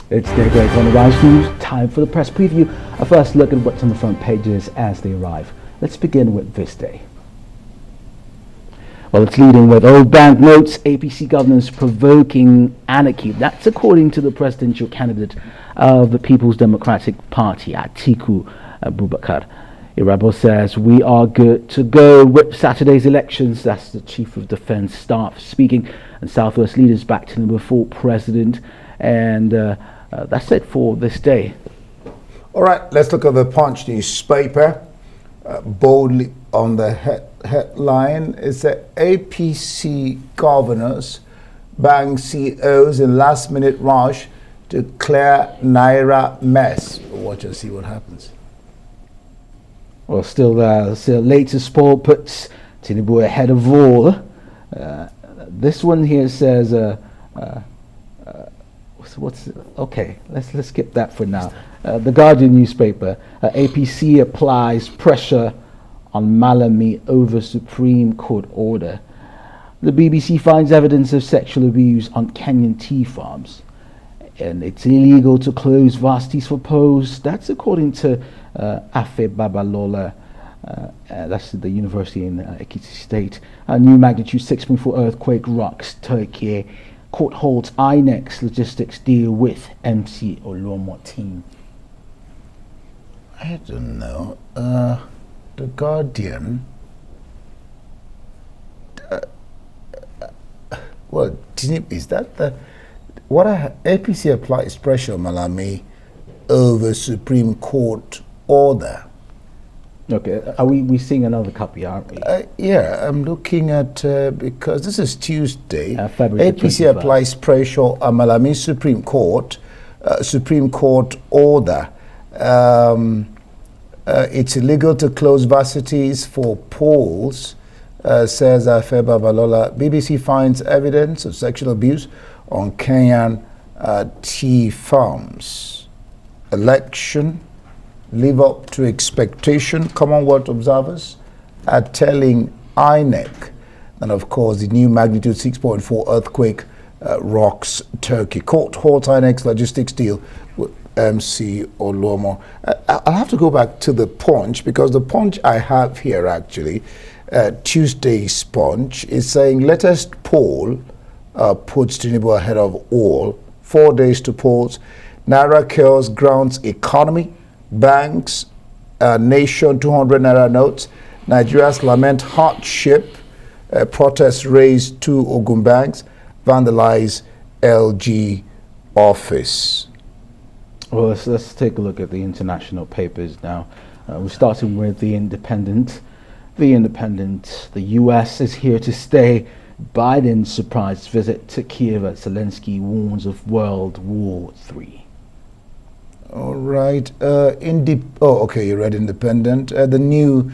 It's daybreak on the Rise News. Time for the press preview. A first look at what's on the front pages as they arrive. Let's begin with this day. Well, it's leading with old banknotes, APC governors provoking anarchy. That's according to the presidential candidate of the People's Democratic Party, Atiku Abubakar. Irabo says, "We are good to go with Saturday's elections." That's the Chief of Defense Staff speaking. And Southwest leaders back to the full president. And that's it for this day. All right, let's look at the Punch newspaper. Boldly on the headline, it's the APC governors, bank CEOs in last-minute rush to clear Naira mess. We'll watch and see what happens. Well, still latest poll puts Tinubu ahead of all. This one here says, okay, let's skip that for now. The Guardian newspaper, APC applies pressure on Malami over Supreme Court order. The BBC finds evidence of sexual abuse on Kenyan tea farms. And it's illegal to close varsities for polls. That's according to Afe Babalola. That's the university in Ekiti State. A new magnitude 6.4 earthquake rocks Turkey. Court holds INEX logistics deal with MC Oluomo team. I don't know. The Guardian. Well, is that the what APC applies pressure on Malami over Supreme Court order? Okay, are we seeing another copy, aren't we? Yeah, I'm looking at, because this is Tuesday, February APC 21st. applies pressure on Malami Supreme Court order. It's illegal to close varsities for polls, says Afe Babalola. BBC finds evidence of sexual abuse on Kenyan tea farms. Election live up to expectation. Commonwealth observers are telling INEC. And of course, the new magnitude 6.4 earthquake rocks Turkey. Court holds INEC's logistics deal with MC Oluomo. I'll have to go back to the Punch, because the Punch I have here actually, Tuesday's Punch, is saying latest poll puts Tinubu ahead of all. 4 days to polls. Naira kills grounds economy. Banks, nation 200 Naira notes. Nigeria's lament hardship. Protests raised 2 Ogun banks. Vandalize LG office. Well, let's take a look at the international papers now. We're starting with The Independent. The Independent, the U.S. is here to stay. Biden's surprise visit to Kiev at Zelensky warns of World War III. All right. Okay, you read Independent. The new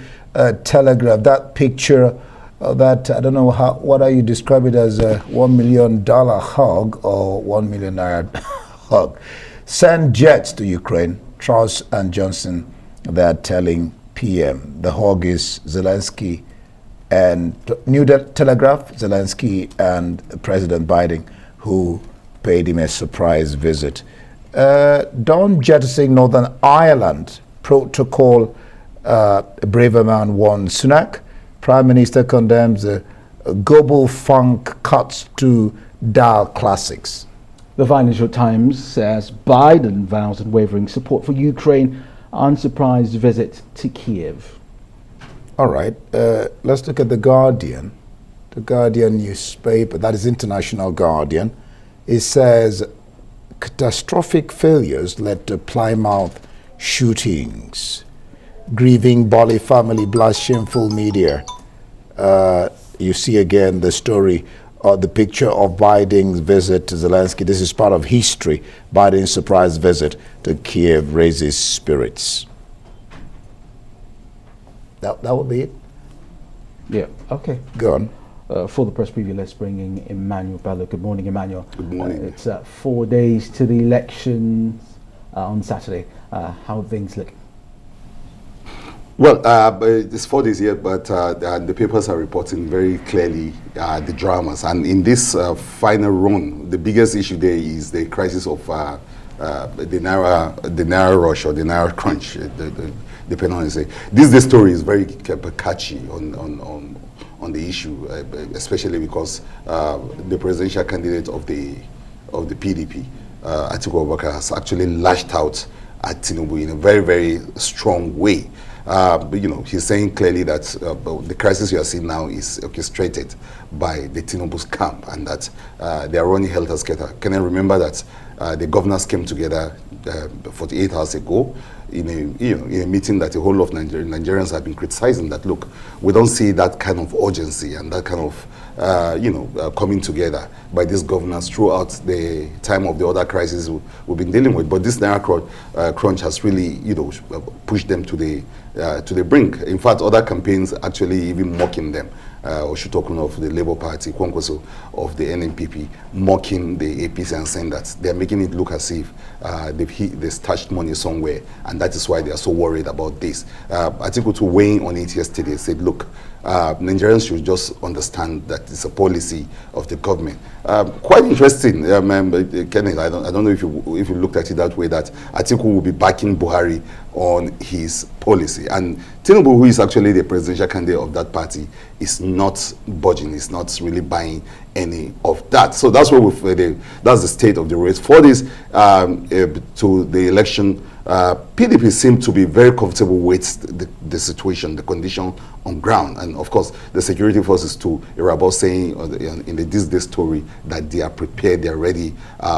Telegraph, that picture, that, I don't know, what are you describing it as, a $1 million hug or 1 million naira hug? Send jets to Ukraine. Truss and Johnson, they're telling PM. The hug is Zelensky and New Telegraph, Zelensky and President Biden, who paid him a surprise visit. Don jettisoning Northern Ireland protocol. A braver man warns Sunak. Prime Minister condemns the global funk cuts to dial classics. The Financial Times says Biden vows unwavering support for Ukraine on surprise visit to Kiev. All right, let's look at The Guardian. The Guardian newspaper, that is International Guardian. It says catastrophic failures led to Plymouth shootings. Grieving Bolly family blast shameful media. You see again the story, the picture of Biden's visit to Zelensky. This is part of history. Biden's surprise visit to Kiev raises spirits. That would be it. Yeah, okay. Go on. For the press preview, let's bring in Emmanuel Bello. Good morning, Emmanuel. Good morning. It's 4 days to the elections on Saturday. How are things looking? Well, it's 4 days yet, but the papers are reporting very clearly the dramas. And in this final run, the biggest issue there is the crisis of naira rush or the naira crunch, depending on you say. This story is very catchy on the issue, especially because the presidential candidate of the PDP, Atiku Abubakar, has actually lashed out at Tinubu in a very, very strong way. But, he's saying clearly that the crisis you are seeing now is orchestrated by the Tinubu's camp, and that they are running helter-skelter. Can I remember that the governors came together 48 hours ago in a meeting that a whole lot of Nigerians have been criticizing, that look, we don't see that kind of urgency and that kind of coming together by these governors throughout the time of the other crises we've been dealing with. But this naira crunch has really pushed them to the brink. In fact, other campaigns actually even mocking them. Oshutokun of the Labour Party, Kwankwaso of the NNPP, mocking the APC and saying that they're making it look as if they stashed money somewhere, and that is why they are so worried about this. Atiku, to weighing on it yesterday, said, look, Nigerians should just understand that it's a policy of the government. Quite interesting, Kenneth. I don't know if you looked at it that way, that Atiku will be backing Buhari on his policy, and Tinubu, who is actually the presidential candidate of that party, is not budging, is not really buying any of that. So that's where that's the state of the race for this to the election. PDP seem to be very comfortable with the situation, the condition on ground, and of course the security forces too. You're about saying in the This Day story that they are prepared, they are ready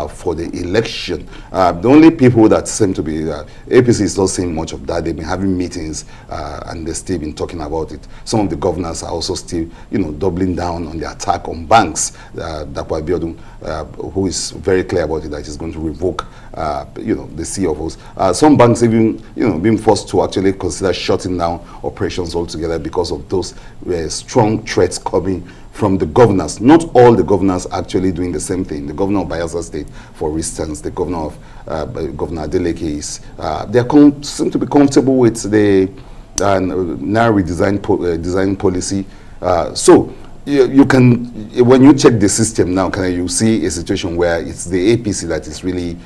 for the election. The only people that seem to be APC is not saying much of that. They've been having meetings and they've still been talking about it. Some of the governors are also still doubling down on the attack on banks. Dakwa Abiodun, who is very clear about it, that he's going to revoke the CFOs. Some banks even being forced to actually consider shutting down operations altogether because of those strong threats coming from the governors. Not all the governors are actually doing the same thing. The governor of Bayelsa State, for instance, the governor of Governor Adeleke is they seem to be comfortable with the naira design policy. So you can, when you check the system now, you see a situation where it's the APC that is really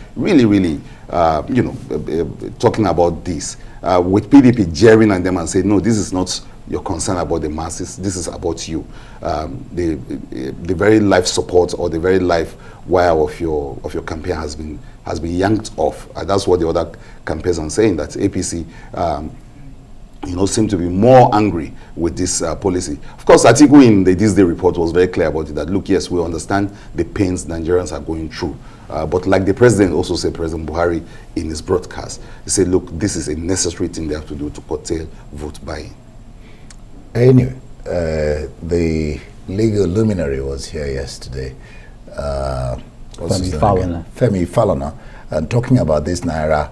talking about this, with PDP jeering at them and saying, no, this is not your concern about the masses, this is about you. The very life support or the very life wire of your campaign has been yanked off. That's what the other campaigns are saying, that APC seem to be more angry with this policy. Of course, Atiku in the This Day report was very clear about it, that look, yes, we understand the pains Nigerians are going through. But like the president also said, President Buhari in his broadcast, he said, look, this is a necessary thing they have to do to curtail vote buying. Anyway, the legal luminary was here yesterday. Femi Falana, and talking about this Naira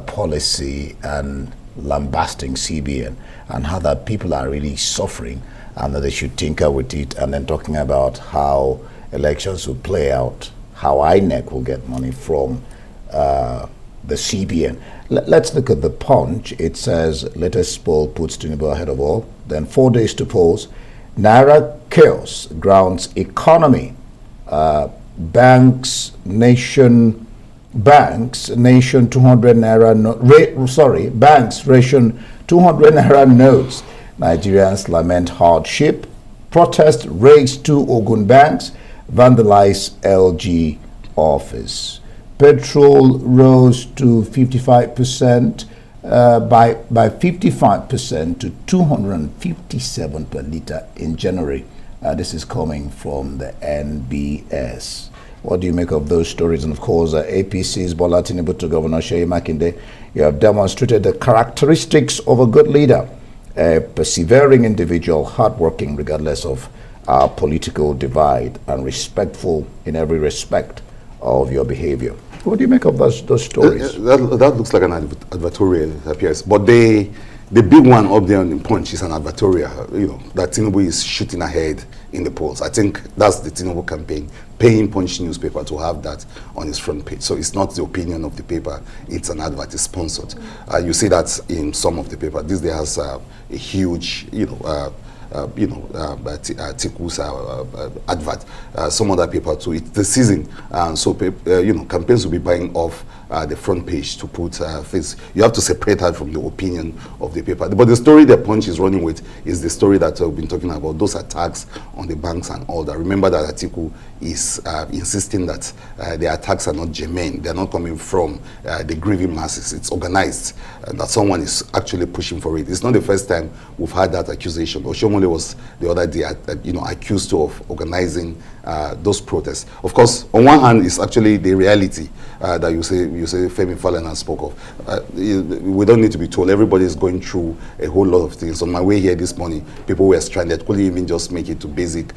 policy and lambasting CBN and how that people are really suffering and that they should tinker with it, and then talking about how elections will play out, how INEC will get money from the CBN. Let's look at the Punch. It says, latest poll puts Tinubu ahead of all. Then 4 days to polls. Naira chaos grounds economy. Banks nation 200 naira banks ration 200 naira notes. Nigerians lament hardship. Protest raids 2 Ogun banks. Vandalize LG office. Petrol rose to 55%, by 55% to 257 per litre in January. This is coming from the NBS. What do you make of those stories? And of course, APC's Bola Tinubu to Governor Seyi Makinde, you have demonstrated the characteristics of a good leader, a persevering individual, hardworking regardless of our political divide, and respectful in every respect of your behavior. What do you make of those stories? That looks like an advertorial, it appears. But the big one up there on the Punch is an advertorial, that Tinubu is shooting ahead in the polls. I think that's the Tinubu campaign, paying Punch newspaper to have that on his front page. So it's not the opinion of the paper, it's an advert, it's sponsored. You see that in some of the paper. This day has a huge, Atiku's advert. Some other paper too. It's the season, so campaigns will be buying off the front page to put things. You have to separate that from the opinion of the paper. But the story the Punch is running with is the story that we've been talking about, those attacks on the banks and all that. Remember that Atiku is insisting that the attacks are not germane. They're not coming from the grieving masses. It's organized, that someone is actually pushing for it. It's not the first time we've had that accusation. Oshomole was the other day, accused of organizing those protests. Of course, on one hand, it's actually the reality that you say Femi Falana spoke of. We don't need to be told. Everybody is going through a whole lot of things. On my way here this morning, people were stranded, couldn't even just make it to basic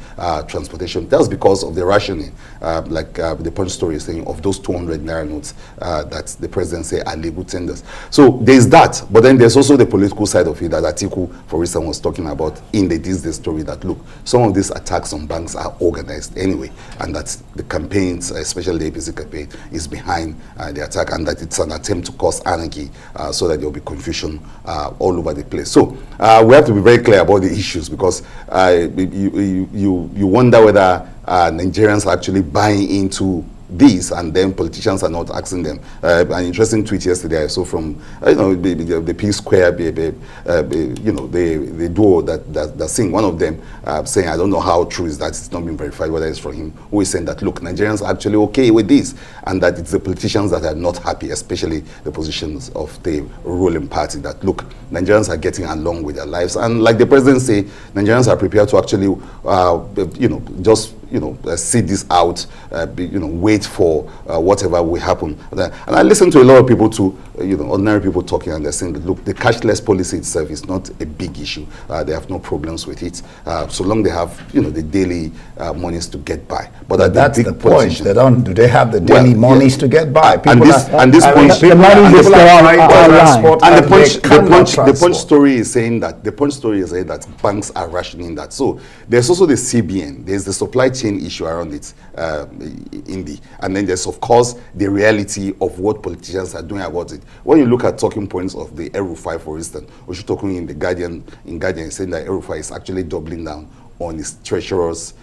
transportation. That's because of the rationing, like the Punch story is saying, of those 200 naira notes that the president said are legal tenders. So there's that, but then there's also the political side of it that Atiku, for instance, was talking about in the This Day story, that look, some of these attacks on banks are organized anyway, and that the campaigns, especially the APC campaign, is behind the attack, and that it's an attempt to cause anarchy so that there will be confusion all over the place. So we have to be very clear about the issues, because you wonder whether Nigerians are actually buying into these, and then politicians are not asking them. An interesting tweet yesterday I saw from the P Square, the duo that sing, one of them saying, I don't know how true is that, it's not been verified whether it's from him, who is saying that look, Nigerians are actually okay with this, and that it's the politicians that are not happy, especially the positions of the ruling party, that look, Nigerians are getting along with their lives, and like the president say, Nigerians are prepared to actually see this out, wait for whatever will happen. And I listen to a lot of people too, ordinary people talking, and they're saying that, look, the cashless policy itself is not a big issue. They have no problems with it, so long they have, the daily monies to get by. But that's the point. Do they have the daily monies to get by? And the Punch story is saying that banks are rationing that. So there's also the CBN. There's the supply chain issue around it, and then there's of course the reality of what politicians are doing about it. When you look at talking points of the El-Rufai, for instance, Oshutoku in the Guardian is saying that El-Rufai is actually doubling down on his treasurer's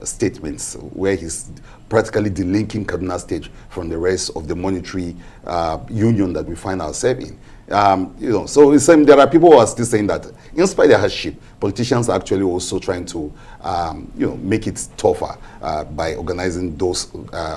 statements, where he's practically delinking Kaduna State from the rest of the monetary union that we find ourselves in. So it's saying there are people who are still saying that in spite of their hardship, politicians are actually also trying to make it tougher by organizing those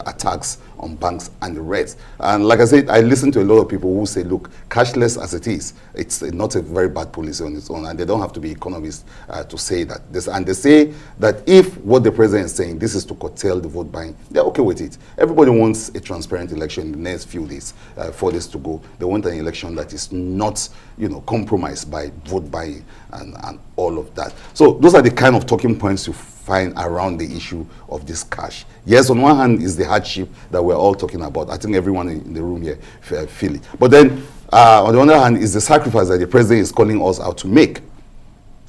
attacks on banks and the rest. And like I said, I listen to a lot of people who say, look, cashless as it is, it's not a very bad policy on its own, and they don't have to be economists to say that. And they say that if what the president is saying, this is to curtail the vote buying, they're okay with it. Everybody wants a transparent election in the next few days, 4 days to go. They want an election that is not, compromised by vote buying and all of that. So those are the kind of talking points you find around the issue of this cash. Yes, on one hand is the hardship that we're all talking about. I think everyone in the room here feel it. But then on the other hand is the sacrifice that the president is calling us out to make.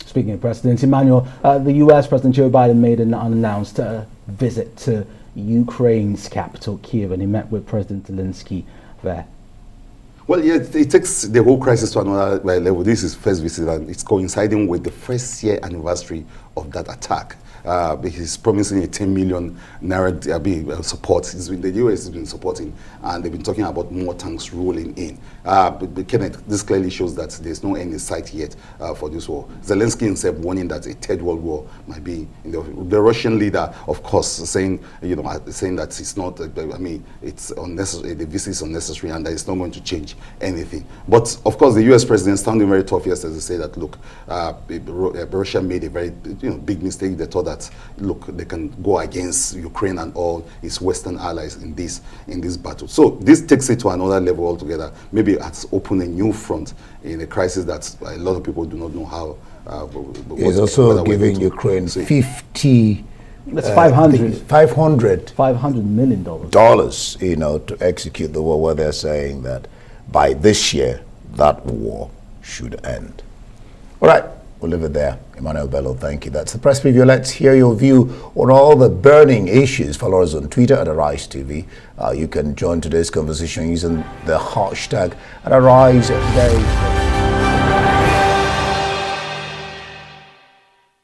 Speaking of President Emmanuel, the US President Joe Biden made an unannounced visit to Ukraine's capital, Kyiv, and he met with President Zelensky there. Well, yeah, it takes the whole crisis to another level. This is first visit, and it's coinciding with the first year anniversary of that attack. He's promising a 10 million naira support. The US has been supporting, and they've been talking about more tanks rolling in. But Kenneth, this clearly shows that there's no end in sight yet for this war. Zelensky himself warning that a third world war might be in the Russian leader, of course, saying that it's not. It's unnecessary. The visit is unnecessary, and that it's not going to change anything. But of course, the US president sounding very tough yesterday to say that look, Russia made a very big mistake. They thought that look, they can go against Ukraine and all its Western allies in this battle. So this takes it to another level altogether. Maybe it's opened a new front in a crisis that a lot of people do not know how. He's also giving Ukraine 50. That's $500 million dollars, to execute the war. Where they're saying that by this year that war should end. All right. We'll leave it there. Emmanuel Bello, thank you. That's the press preview. Let's hear your view on all the burning issues. Follow us on Twitter at Arise TV. You can join today's conversation using the hashtag at Arise Day.